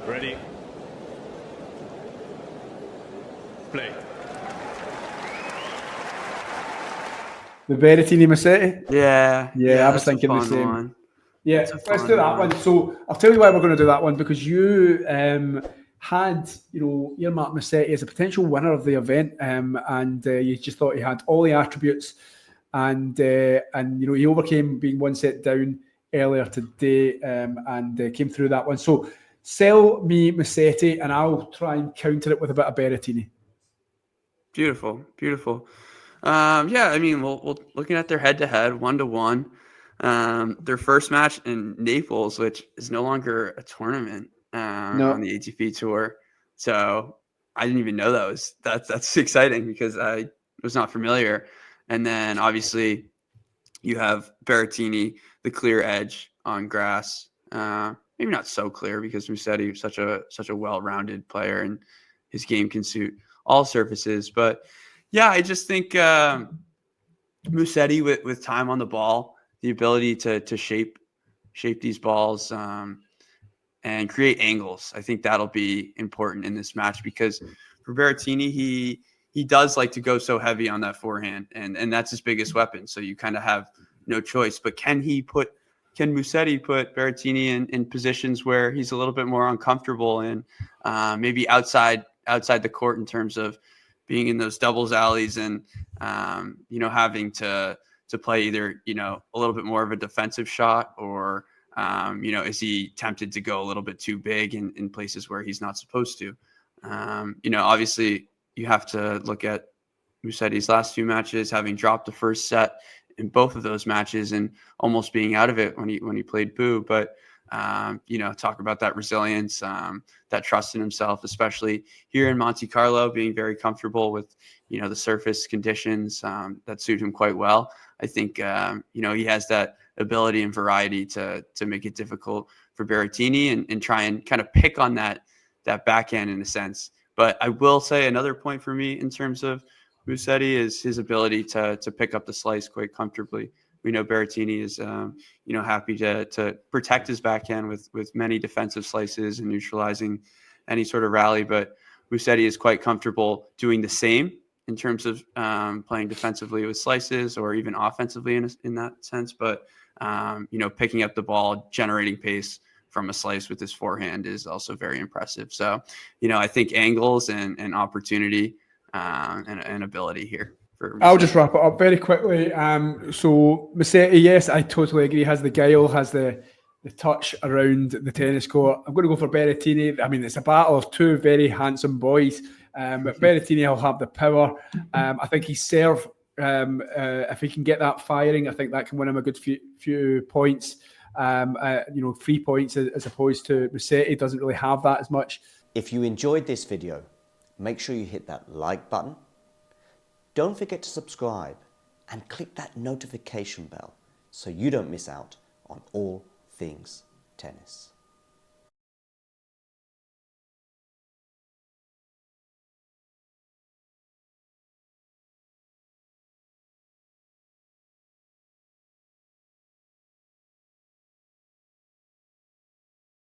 Ready. Play. The Berrettini Musetti? Yeah, Yeah, I was that's a thinking the fun same. one. Yeah, That's a let's fun do that one. So I'll tell you why we're going to do that one, because you had, earmarked Musetti as a potential winner of the event, and you just thought he had all the attributes, and he overcame being one set down earlier today, and came through that one. So sell me Musetti, and I'll try and counter it with a bit of Berrettini. Beautiful, beautiful. Yeah, I mean, we'll looking at their head-to-head, 1-1. Their first match in Naples, which is no longer a tournament on No. the ATP tour. So I didn't even know that's exciting because I was not familiar. And then obviously you have Berrettini, the clear edge on grass. Maybe not so clear because Musetti is such a well-rounded player and his game can suit all surfaces. But yeah, I just think Musetti with time on the ball, the ability to shape these balls and create angles. I think that'll be important in this match because for Berrettini, he does like to go so heavy on that forehand, and that's his biggest weapon. So you kind of have no choice. But can Musetti put Berrettini in positions where he's a little bit more uncomfortable and maybe outside the court in terms of being in those doubles alleys and having to play either a little bit more of a defensive shot or is he tempted to go a little bit too big in places where he's not supposed to? Obviously you have to look at Musetti's last few matches, having dropped the first set in both of those matches and almost being out of it when he played Boo. But talk about that resilience, that trust in himself, especially here in Monte Carlo, being very comfortable with the surface conditions that suit him quite well. I think he has that ability and variety to make it difficult for Berrettini and try and kind of pick on that backhand in a sense. But I will say another point for me in terms of Musetti is his ability to pick up the slice quite comfortably. We know Berrettini is happy to protect his backhand with many defensive slices and neutralizing any sort of rally, but Musetti is quite comfortable doing the same in terms of playing defensively with slices or even offensively in that sense. But picking up the ball, generating pace from a slice with his forehand is also very impressive. So, I think angles and opportunity and ability here. I'll just wrap it up very quickly. So Musetti, yes, I totally agree. Has the guile, has the touch around the tennis court. I'm going to go for Berrettini. I mean, it's a battle of two very handsome boys, but Berrettini will have the power. I think his serve, if he can get that firing, I think that can win him a good few points. 3 points as opposed to Musetti doesn't really have that as much. If you enjoyed this video, make sure you hit that like button. Don't forget to subscribe and click that notification bell so you don't miss out on all things tennis.